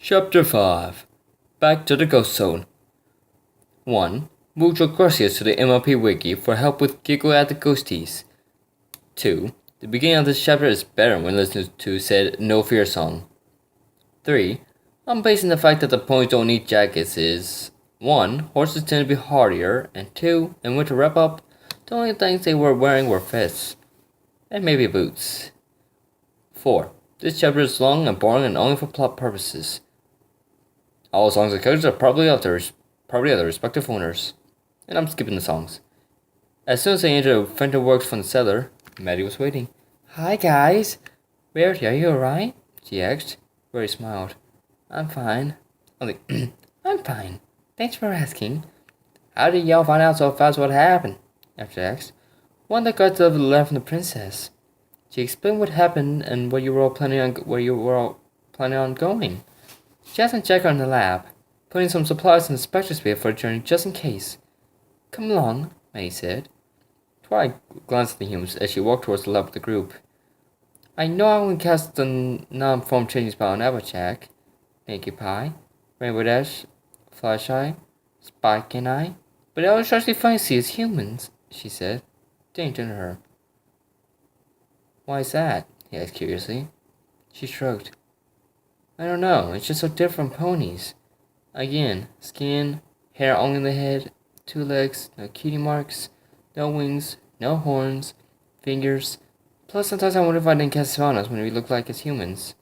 Chapter 5 Back to the Ghost Zone 1. Mucho gracias to the MLP Wiki for help with Giggle at the Ghosties. 2. The beginning of this chapter is better when listening to said No Fear song. 3. I'm basing the fact that the ponies don't need jackets is 1. Horses tend to be hardier, and 2. In winter wrap up, the only things they were wearing were vests. And maybe boots. 4. This chapter is long and boring and only for plot purposes. All songs and characters are probably of their respective owners. And I'm skipping the songs. As soon as they entered Fenton Works from the cellar, Maddie was waiting. Hi guys! Verity, are you alright? She asked. Verity smiled. I'm fine. I'm fine. Thanks for asking. How did y'all find out so fast what happened? After asked. One that got delivered a letter from the princess. She explained what happened and where you were all planning on going. She has Jack in the lab, putting some supplies in the spectre sphere for a journey just in case. Come along, Maddie said. Twilight glanced at the humans as she walked towards the lab with the group. I know I won't cast the non-form changing spell on Applejack, chp5, Rainbow Dash, Flasheye, Spike and I, but I was actually fine to see as humans, she said. Dane turned to her. Why is that? He asked curiously. She shrugged. I don't know, it's just so different from ponies. Again, skin, hair only in the head, 2 legs, no cutie marks, no wings, no horns, fingers. Plus, sometimes I wonder if I didn't cast spell on us when we look like as humans.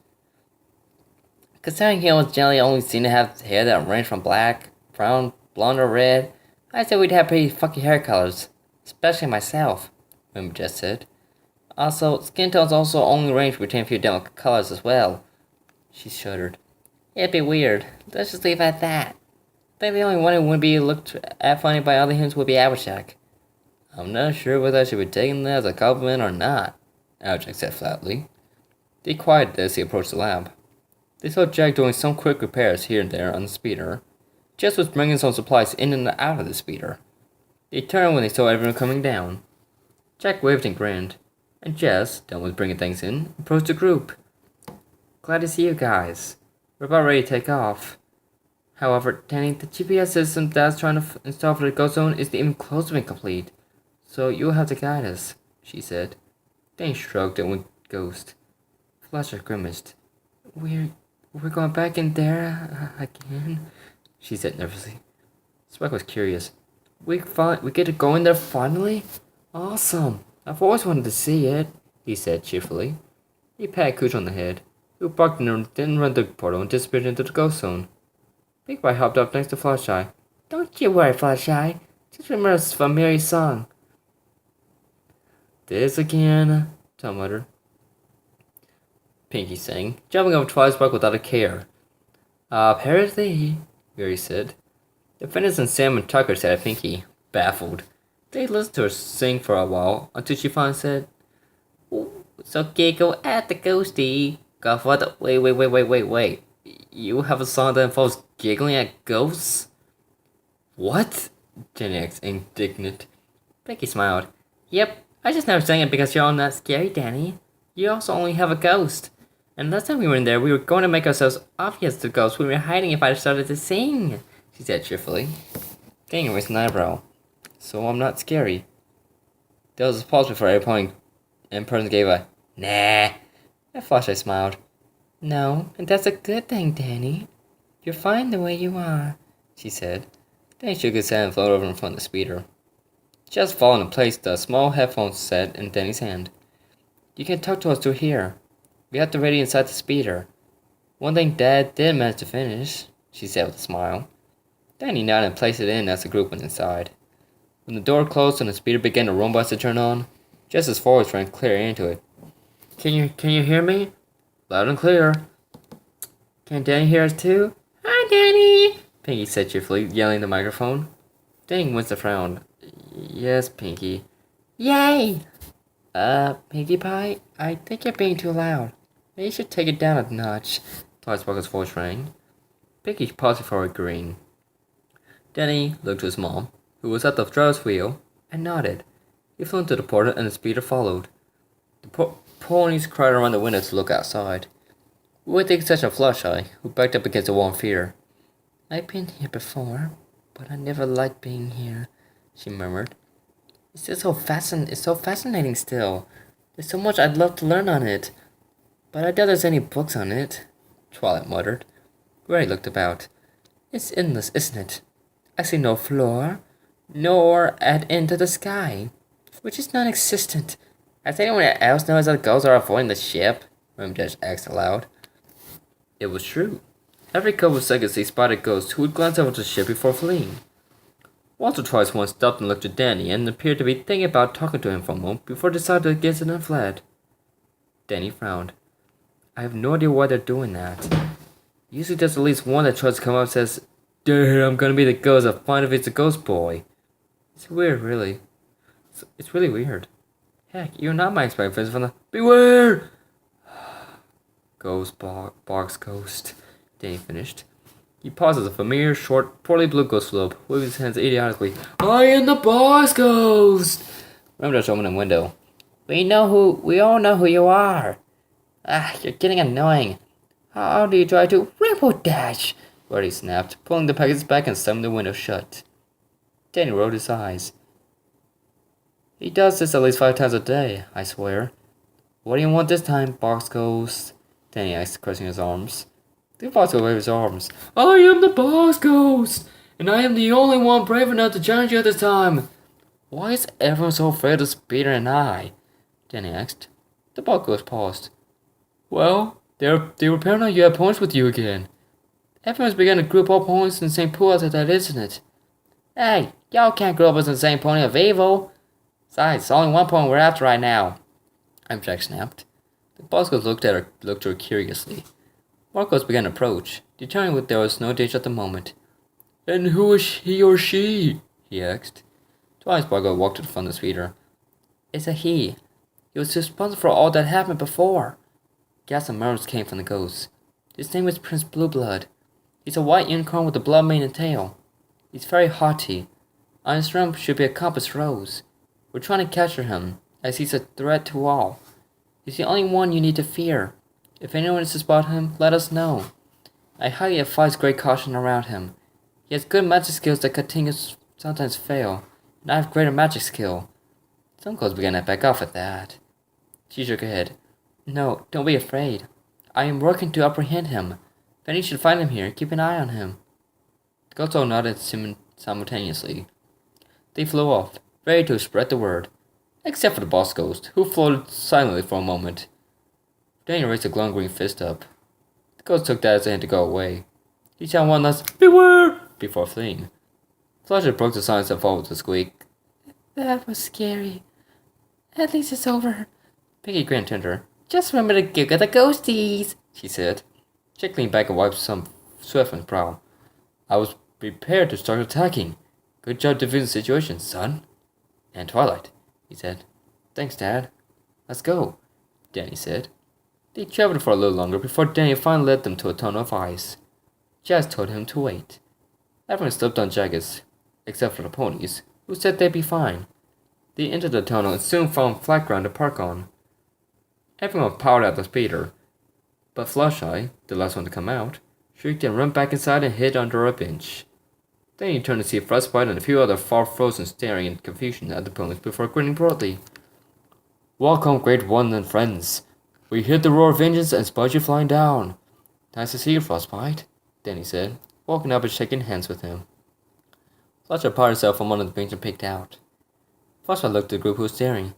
Considering humans generally only seem to have hair that range from black, brown, blonde, or red, I said we'd have pretty funky hair colors. Especially myself, Wimber just said. Also, skin tones also only range between a few different colors as well. She shuddered. It'd be weird. Let's just leave it at that. I think the only one who wouldn't be looked at funny by other humans would be Applejack. I'm not sure whether I should be taking that as a compliment or not, Applejack said flatly. They quieted as he approached the lab. They saw Jack doing some quick repairs here and there on the speeder. Jess was bringing some supplies in and out of the speeder. They turned when they saw everyone coming down. Jack waved and grinned, and Jess, done with bringing things in, approached the group. Glad to see you guys. We're about ready to take off. However, Danny, the GPS system that's trying to install for the Ghost Zone isn't even close to being complete, so you'll have to guide us, she said. Danny shrugged and went ghost. Flasher grimaced. We're going back in there again, she said nervously. Spike was curious. We get to go in there finally? Awesome. I've always wanted to see it, he said cheerfully. He patted Cooch on the head, who barked and then ran the portal and disappeared into the Ghost Zone. Big Boy hopped up next to Flasheye. Don't you worry, Flasheye. Just remember this familiar song. This again, Tom muttered. Pinky sang, jumping over Twilight's back without a care. Apparently, Gary said. The Fennis and Sam and Tucker said at Pinky, baffled. They listened to her sing for a while until she finally said, So giggle at the ghosty. God, what? Wait. You have a song that involves giggling at ghosts? What? Jenny asked, indignant. Becky smiled. Yep, I just never sang it because you're all not scary, Danny. You also only have a ghost. And last time we were in there, we were going to make ourselves obvious to ghosts when we were hiding if I started to sing, she said cheerfully. Danny raised an eyebrow. So I'm not scary. There was a pause before every point, and person gave a nah. At Flasheye smiled. No, and that's a good thing, Danny. You're fine the way you are, she said. Danny shook his head and floated over in front of the speeder. Just fallen and placed the small headphone set in Danny's hand. You can talk to us through here. We have the radio inside the speeder. One thing Dad did manage to finish, she said with a smile. Danny nodded and placed it in as the group went inside. When the door closed and the speeder began to rumble to turn on, Jess's voice ran clear into it. Can you hear me? Loud and clear. Can Danny hear us too? Hi, Danny, Pinky said cheerfully, yelling in the microphone. Danny winced a frown. Yes, Pinky. Yay! Pinkie Pie, I think you're being too loud. Maybe you should take it down a notch. Twilight Sparkle's voice rang. Pinky paused before agreeing. Danny looked to his mom, who was at the driver's wheel, and nodded. He flew into the portal and the speeder followed. The ponies cried around the window to look outside. Who would think such a Fluttershy, who backed up against the wall in fear? I've been here before, but I never liked being here, she murmured. It's so fascinating still. There's so much I'd love to learn on it. But I doubt there's any books on it, Twilight muttered. Ray looked about. It's endless, isn't it? I see no floor, nor an end to the sky, which is non-existent. Has anyone else noticed that ghosts are avoiding the ship? Ramdash asked aloud. It was true. Every couple of seconds they spotted ghosts who would glance over the ship before fleeing. Once or twice one stopped and looked at Danny and appeared to be thinking about talking to him for a moment before deciding against it and fled. Danny frowned. I have no idea why they're doing that. Usually there's at least one that tries to come up and says, Dude, I'm gonna be the ghost, I'll find if it's a ghost boy. It's weird, really. It's really weird. Heck, you're not my expectations from the Beware! Ghost, box ghost, Danny finished. He paused as a familiar, short, poorly blue ghost flew up, waving his hands idiotically. I am the box ghost! Ramdash opened a window. We all know who you are. You're getting annoying. How do you try to rainbow dash? Reddy snapped, pulling the packets back and slamming the window shut. Danny rolled his eyes. He does this at least 5 times a day, I swear. What do you want this time, box ghost? Danny asked, crossing his arms. The box ghost waved his arms. I am the box ghost, and I am the only one brave enough to challenge you this time. Why is everyone so afraid of Peter and I? Danny asked. The box ghost paused. Well, they were paranoid you had points with you again. Everyone's begun to group all points in the same pool after that, isn't it? Hey, y'all can't group us in the same point of evil. Besides, it's only one point we're after right now. Jack snapped. The boss ghost looked at her curiously. Marcos began to approach, determining that there was no danger at the moment. And who is he or she? He asked. Twice Margot walked to the front of the speeder. It's a he. He was responsible for all that happened before. Gasps and murmurs came from the ghost. His name is Prince Blueblood. He's a white unicorn with a blood mane and tail. He's very haughty. On his rump should be a compass rose. We're trying to capture him, as he's a threat to all. He's the only one you need to fear. If anyone is to spot him, let us know. I highly advise great caution around him. He has good magic skills that sometimes fail, and I have greater magic skill. Some ghosts began to back off at that. She shook her head. No, don't be afraid. I am working to apprehend him. If any should find him here, keep an eye on him. The ghosts all nodded simultaneously. They flew off, ready to spread the word, except for the boss ghost, who floated silently for a moment. Danny raised a glowing green fist up. The ghost took that as a hint to go away. He shouted one last "Beware!" before fleeing. Flusher broke the silence and followed with a squeak. That was scary. At least it's over. Piggy grinned at her. Just remember to giggle at the ghosties, she said. Chick leaned back and wiped some sweat from his brow. I was prepared to start attacking. Good job defusing the situation, son. And Twilight, he said. Thanks, Dad. Let's go, Danny said. They traveled for a little longer before Danny finally led them to a tunnel of ice. Jazz told him to wait. Everyone slipped on jackets, except for the ponies, who said they'd be fine. They entered the tunnel and soon found flat ground to park on. Everyone powered out the speeder, but Fluttershy, the last one to come out, shrieked and ran back inside and hid under a bench. Then he turned to see Frostbite and a few other far frozen staring in confusion at the ponies before grinning broadly. Welcome, great one and friends. We heard the roar of vengeance and spotted you flying down. Nice to see you, Frostbite, Danny said, walking up and shaking hands with him. Fluttershy parted herself from one of the bench and peeked out. Frostbite looked at the group who was staring.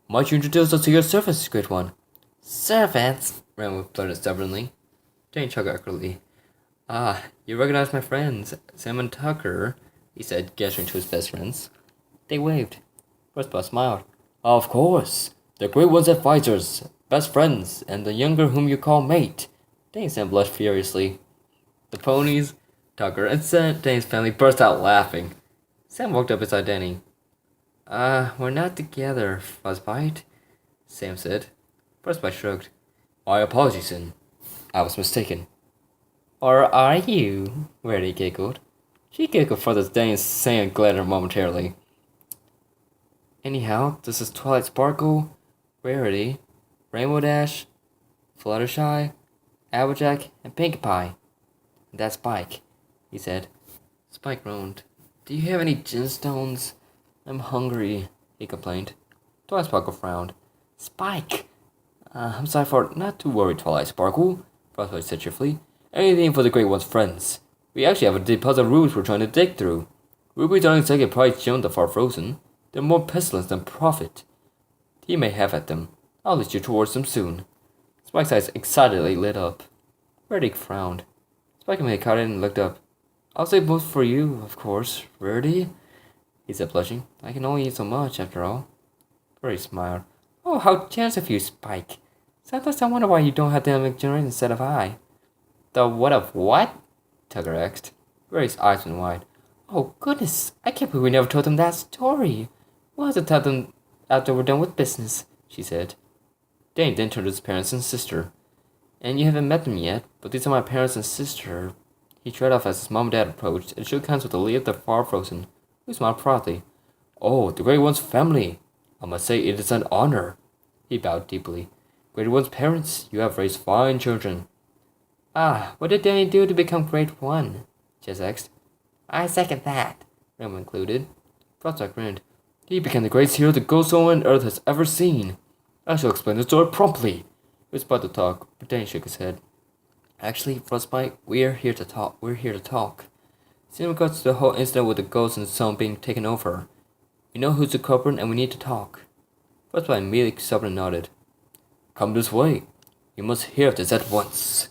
Might you introduce us to your servants, great one? Servants? Ramwood blurted stubbornly. Danny chuckled awkwardly. Ah, you recognize my friends, Sam and Tucker, he said, gesturing to his best friends. They waved. Frostbite smiled. Of course. The great ones advisors, best friends, and the younger whom you call mate. Danny and Sam blushed furiously. The ponies, Tucker, and Danny's family burst out laughing. Sam walked up beside Danny. We're not together, Frostbite, Sam said. Frostbite shrugged. My apologies, then. I was mistaken. Or are you? Rarity giggled. She giggled for the Danny and Sam glared at her momentarily. Anyhow, this is Twilight Sparkle, Rarity, Rainbow Dash, Fluttershy, Applejack, and Pinkie Pie. And that's Spike, he said. Spike groaned. Do you have any gemstones? I'm hungry, he complained. Twilight Sparkle frowned. Spike! I'm sorry for not to worry, Twilight Sparkle, Frostbite said cheerfully. Anything for the Great One's friends. We actually have a deposit of rubies we're trying to dig through. Rubies aren't exactly a prize gem that far frozen. They're more pestilence than profit. He may have at them. I'll lead you towards them soon. Spike's eyes excitedly lit up. Rarity frowned. Spike made a caught and looked up. I'll save most for you, of course, Rarity, he said, blushing. I can only eat so much, after all. Rarity smiled. Oh, how generous of you, Spike. Sometimes I wonder why you don't have dynamic generation instead of I. The what of what? Tugger asked. Rarity's eyes went wide. Oh, goodness, I can't believe we never told them that story. We'll have to tell them after we're done with business, she said. Dane then turned to his parents and sister. And you haven't met them yet, but these are my parents and sister. He trailed off as his mom and dad approached and shook hands with the leader of the Far Frozen, who smiled proudly. Oh, the Great One's family! I must say it is an honor. He bowed deeply. Great One's parents, you have raised fine children. Ah, what did Danny do to become Great One? Jess asked. I second that, Ram concluded. Frostbite grinned. He became the greatest hero the Ghost Zone Earth has ever seen. I shall explain the story promptly. He was about to talk, but Danny shook his head. Actually, Frostbite, we're here to talk. In regards to the whole incident with the ghost and the zone being taken over. We know who's the culprit and we need to talk. Frostbite immediately stubbornly nodded. Come this way. You must hear this at once.